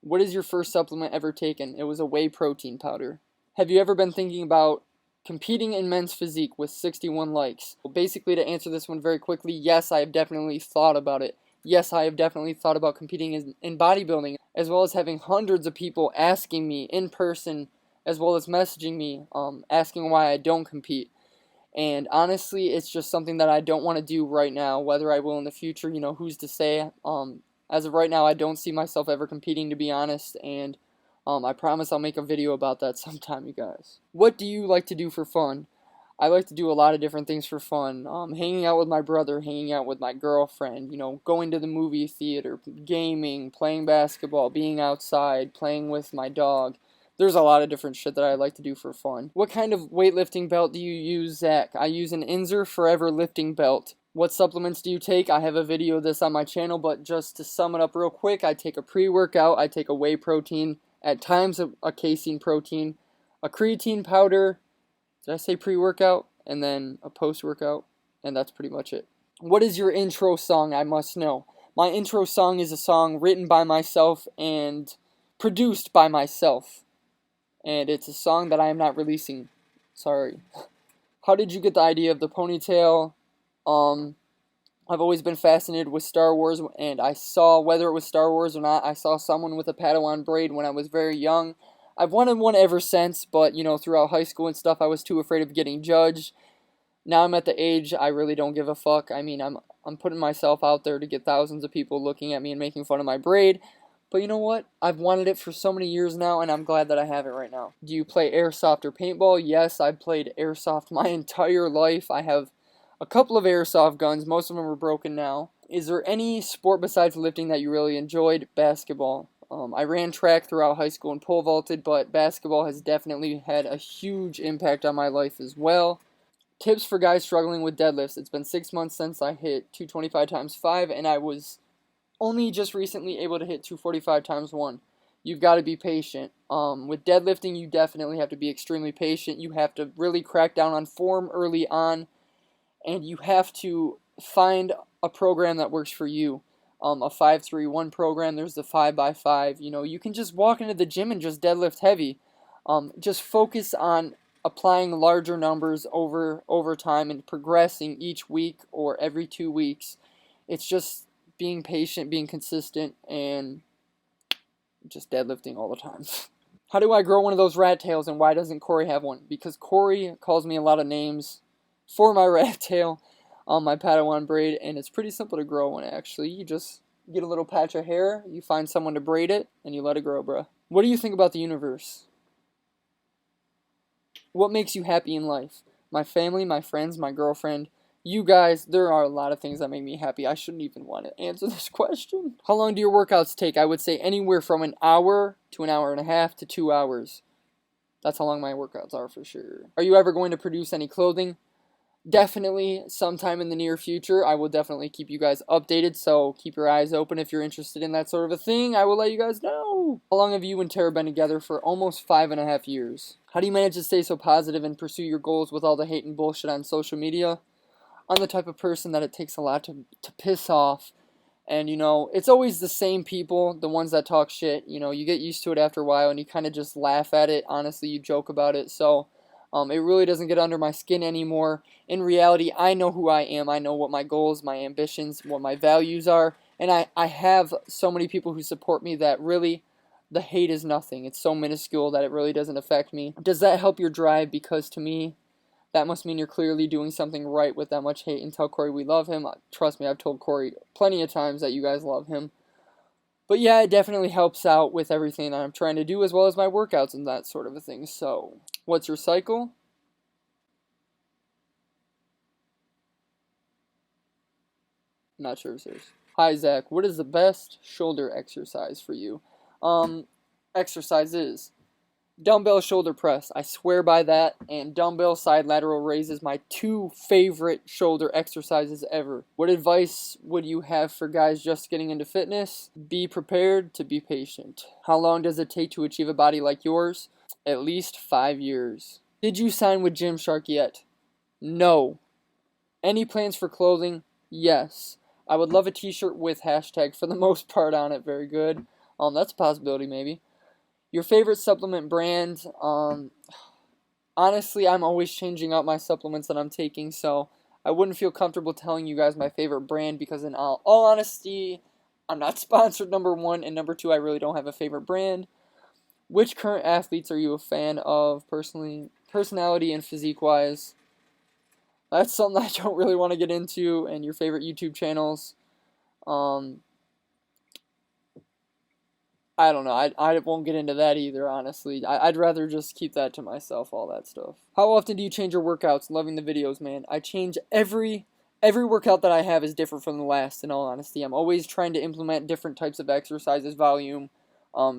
What is your first supplement ever taken? It was a whey protein powder. Have you ever been thinking about competing in men's physique with 61 likes? Well, basically, to answer this one very quickly, yes, I have definitely thought about it. Yes, I have definitely thought about competing in bodybuilding, as well as having hundreds of people asking me in person, as well as messaging me, asking why I don't compete. And honestly, it's just something that I don't want to do right now. Whether I will in the future, who's to say? As of right now, I don't see myself ever competing, to be honest, and I promise I'll make a video about that sometime, you guys. What do you like to do for fun? I like to do a lot of different things for fun. Hanging out with my brother, hanging out with my girlfriend, going to the movie theater, gaming, playing basketball, being outside, playing with my dog. There's a lot of different shit that I like to do for fun. What kind of weightlifting belt do you use, Zach? I use an Inzer Forever lifting belt. What supplements do you take? I have a video of this on my channel, but just to sum it up real quick, I take a pre-workout, I take a whey protein, at times a casein protein, a creatine powder, did I say pre-workout? And then a post-workout, and that's pretty much it. What is your intro song? I must know. My intro song is a song written by myself and produced by myself. And it's a song that I am not releasing. Sorry. How did you get the idea of the ponytail? I've always been fascinated with Star Wars, and I saw, whether it was Star Wars or not, I saw someone with a Padawan braid when I was very young. I've wanted one ever since, but, throughout high school and stuff, I was too afraid of getting judged. Now I'm at the age I really don't give a fuck. I mean, I'm putting myself out there to get thousands of people looking at me and making fun of my braid. But you know what? I've wanted it for so many years now, and I'm glad that I have it right now. Do you play airsoft or paintball? Yes, I've played airsoft my entire life. I have a couple of airsoft guns. Most of them are broken now. Is there any sport besides lifting that you really enjoyed? Basketball. I ran track throughout high school and pole vaulted, but basketball has definitely had a huge impact on my life as well. Tips for guys struggling with deadlifts. It's been 6 months since I hit 225 times 5, and I was only just recently able to hit 245 times 1. You've got to be patient. With deadlifting, you definitely have to be extremely patient. You have to really crack down on form early on, and you have to find a program that works for you. A 5-3-1 program, there's the 5x5. You can just walk into the gym and just deadlift heavy. Just focus on applying larger numbers over time and progressing each week or every 2 weeks. It's just being patient, being consistent, and just deadlifting all the time. How do I grow one of those rat tails, and why doesn't Corey have one? Because Corey calls me a lot of names for my rat tail on my Padawan braid, and it's pretty simple to grow one, actually. You just get a little patch of hair, you find someone to braid it, and you let it grow, bruh. What do you think about the universe? What makes you happy in life? My family, my friends, my girlfriend. You guys, there are a lot of things that make me happy. I shouldn't even want to answer this question. How long do your workouts take? I would say anywhere from an hour to an hour and a half to 2 hours. That's how long my workouts are for sure. Are you ever going to produce any clothing? Definitely sometime in the near future. I will definitely keep you guys updated, so keep your eyes open if you're interested in that sort of a thing. I will let you guys know. How long have you and Tara been together? For almost 5.5 years. How do you manage to stay so positive and pursue your goals with all the hate and bullshit on social media? I'm the type of person that it takes a lot to piss off. And, it's always the same people, the ones that talk shit. You get used to it after a while and you kind of just laugh at it. Honestly, you joke about it. So, it really doesn't get under my skin anymore. In reality, I know who I am. I know what my goals, my ambitions, what my values are. And I have so many people who support me that really, the hate is nothing. It's so minuscule that it really doesn't affect me. Does that help your drive? Because to me, that must mean you're clearly doing something right with that much hate. And tell Corey we love him. Trust me, I've told Corey plenty of times that you guys love him. But yeah, it definitely helps out with everything that I'm trying to do, as well as my workouts and that sort of a thing. So, what's your cycle? Not sure, sirs. Hi, Zach. What is the best shoulder exercise for you? Exercises. Dumbbell shoulder press. I swear by that. And dumbbell side lateral raise is my 2 favorite shoulder exercises ever. What advice would you have for guys just getting into fitness? Be prepared to be patient. How long does it take to achieve a body like yours? At least 5 years. Did you sign with Gymshark yet? No. Any plans for clothing? Yes. I would love a t-shirt with hashtag for the most part on it. Very good. That's a possibility maybe. Your favorite supplement brand? Honestly, I'm always changing up my supplements that I'm taking, so I wouldn't feel comfortable telling you guys my favorite brand because in all honesty, I'm not sponsored, number one, and number two, I really don't have a favorite brand. Which current athletes are you a fan of, personality and physique-wise? That's something I don't really want to get into, and your favorite YouTube channels. Um, I don't know. I won't get into that either, honestly. I'd rather just keep that to myself, all that stuff. How often do you change your workouts? Loving the videos, man. I change every workout that I have is different from the last, in all honesty. I'm always trying to implement different types of exercises, volume,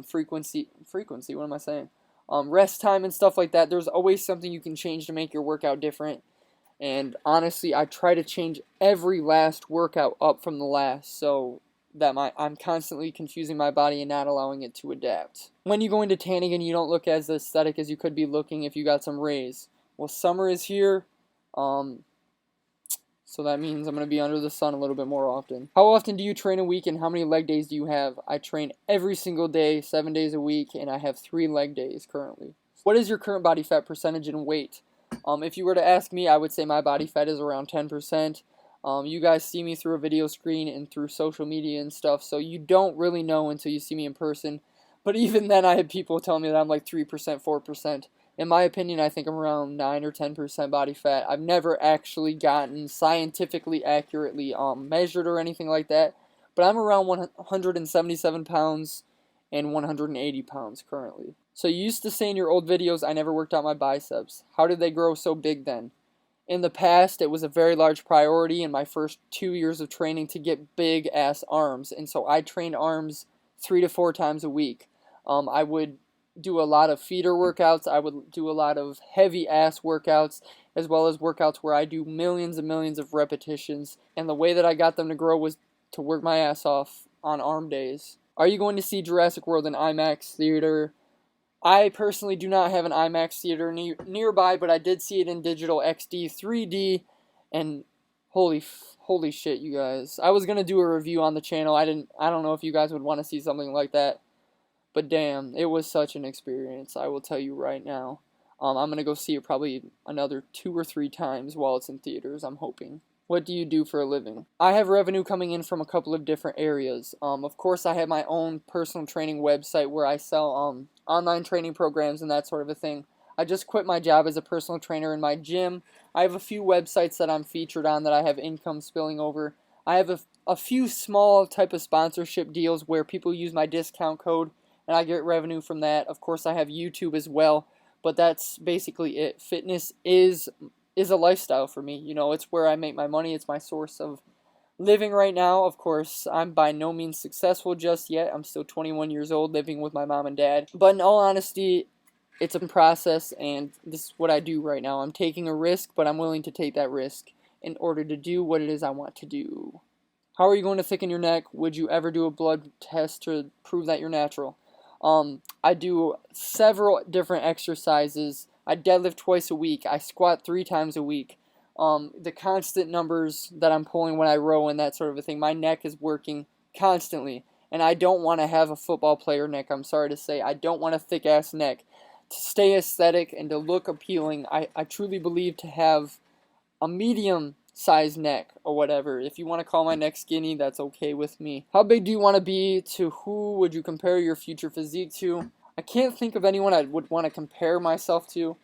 frequency, what am I saying? Rest time and stuff like that. There's always something you can change to make your workout different. And honestly, I try to change every last workout up from the last, so that I'm constantly confusing my body and not allowing it to adapt. When you go into tanning and you don't look as aesthetic as you could be looking if you got some rays. Well, summer is here, so that means I'm going to be under the sun a little bit more often. How often do you train a week and how many leg days do you have? I train every single day, 7 days a week, and I have 3 leg days currently. What is your current body fat percentage and weight? If you were to ask me, I would say my body fat is around 10%. You guys see me through a video screen and through social media and stuff, so you don't really know until you see me in person. But even then, I had people tell me that I'm like 3%, 4%. In my opinion, I think I'm around 9 or 10% body fat. I've never actually gotten scientifically accurately measured or anything like that, but I'm around 177 pounds and 180 pounds currently. So you used to say in your old videos, I never worked out my biceps. How did they grow so big then? In the past, it was a very large priority in my first 2 years of training to get big ass arms, and so I trained arms 3 to 4 times a week. I would do a lot of feeder workouts. I would do a lot of heavy ass workouts, as well as workouts where I do millions and millions of repetitions. And the way that I got them to grow was to work my ass off on arm days. Are you going to see Jurassic World in IMAX theater? I personally do not have an IMAX theater nearby, but I did see it in digital XD 3D, and holy shit, you guys. I was going to do a review on the channel. I don't know if you guys would want to see something like that, but damn, it was such an experience, I will tell you right now. I'm going to go see it probably another 2 or 3 times while it's in theaters, I'm hoping. What do you do for a living? I have revenue coming in from a couple of different areas. Of course, I have my own personal training website where I sell online training programs and that sort of a thing. I just quit my job as a personal trainer in my gym. I have a few websites that I'm featured on that I have income spilling over. I have a few small type of sponsorship deals where people use my discount code and I get revenue from that. Of course, I have YouTube as well, but that's basically it. Fitness is a lifestyle for me. You know, it's where I make my money. It's my source of living right now. Of course, I'm by no means successful just yet. I'm still 21 years old, living with my mom and dad. But in all honesty, it's a process, and this is what I do right now. I'm taking a risk, but I'm willing to take that risk in order to do what it is I want to do. How are you going to thicken your neck? Would you ever do a blood test to prove that you're natural? I do several different exercises. I deadlift twice a week. I squat 3 times a week. The constant numbers that I'm pulling when I row and that sort of a thing, my neck is working constantly. And I don't want to have a football player neck, I'm sorry to say. I don't want a thick-ass neck. To stay aesthetic and to look appealing, I truly believe to have a medium-sized neck or whatever. If you want to call my neck skinny, that's okay with me. How big do you want to be? To who would you compare your future physique to? I can't think of anyone I would want to compare myself to.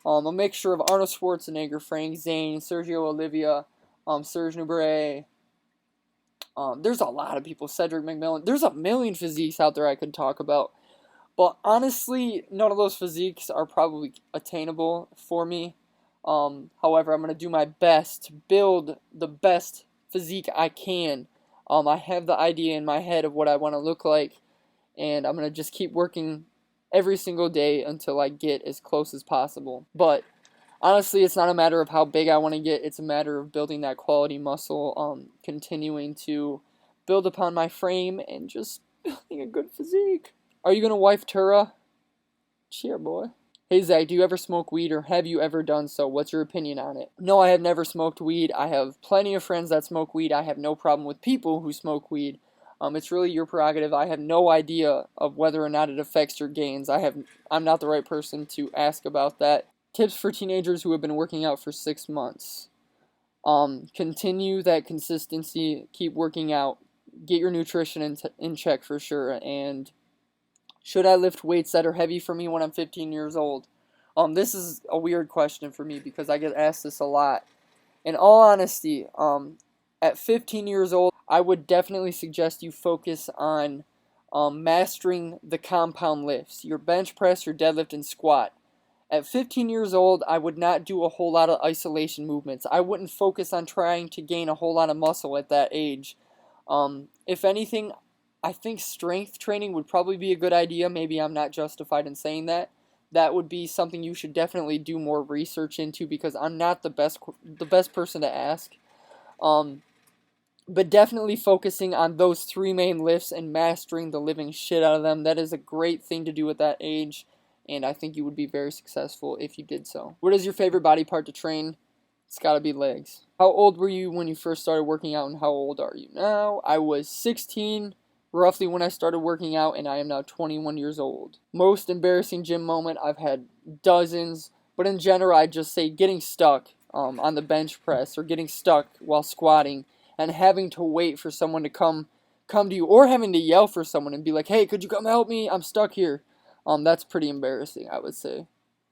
A mixture of Arnold Schwarzenegger, Frank Zane, Sergio Oliva, Serge Nubret. There's a lot of people. Cedric McMillan. There's a million physiques out there I could talk about. But honestly, none of those physiques are probably attainable for me. However, I'm going to do my best to build the best physique I can. I have the idea in my head of what I want to look like, and I'm going to just keep working every single day until I get as close as possible. But honestly, it's not a matter of how big I want to get. It's a matter of building that quality muscle, continuing to build upon my frame, and just building a good physique. Are you going to wife Tura? Cheer, boy. Hey, Zach, do you ever smoke weed, or have you ever done so? What's your opinion on it? No, I have never smoked weed. I have plenty of friends that smoke weed. I have no problem with people who smoke weed. It's really your prerogative. I have no idea of whether or not it affects your gains. I'm not the right person to ask about that. Tips for teenagers who have been working out for 6 months. Continue that consistency. Keep working out. Get your nutrition in check for sure. And should I lift weights that are heavy for me when I'm 15 years old? This is a weird question for me because I get asked this a lot. In all honesty, at 15 years old, I would definitely suggest you focus on mastering the compound lifts, your bench press, your deadlift, and squat. At 15 years old, I would not do a whole lot of isolation movements. I wouldn't focus on trying to gain a whole lot of muscle at that age. If anything, I think strength training would probably be a good idea. Maybe I'm not justified in saying that. That would be something you should definitely do more research into because I'm not the best person to ask. But definitely focusing on those 3 main lifts and mastering the living shit out of them. That is a great thing to do at that age, and I think you would be very successful if you did so. What is your favorite body part to train? It's gotta be legs. How old were you when you first started working out, and how old are you now? I was 16 roughly when I started working out, and I am now 21 years old. Most embarrassing gym moment, I've had dozens, but in general, I'd just say getting stuck on the bench press or getting stuck while squatting and having to wait for someone to come to you, or having to yell for someone and be like, hey, could you come help me? I'm stuck here. That's pretty embarrassing, I would say.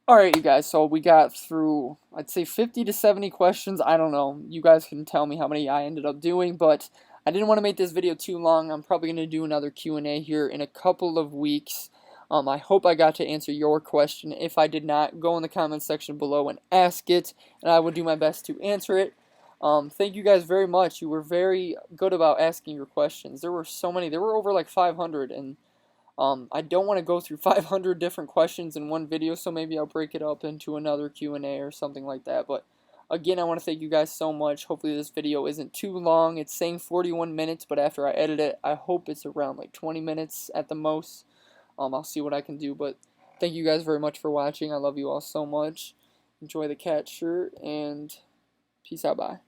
Alright, you guys, so we got through, I'd say 50 to 70 questions. I don't know. You guys can tell me how many I ended up doing, but I didn't want to make this video too long. I'm probably going to do another Q&A here in a couple of weeks. I hope I got to answer your question. If I did not, go in the comments section below and ask it, and I will do my best to answer it. Thank you guys very much. You were very good about asking your questions. There were so many. There were over like 500, and I don't want to go through 500 different questions in one video, so maybe I'll break it up into another Q&A or something like that. But again, I want to thank you guys so much. Hopefully this video isn't too long. It's saying 41 minutes, but after I edit it, I hope it's around like 20 minutes at the most. I'll see what I can do, but thank you guys very much for watching. I love you all so much. Enjoy the cat shirt, and peace out, bye.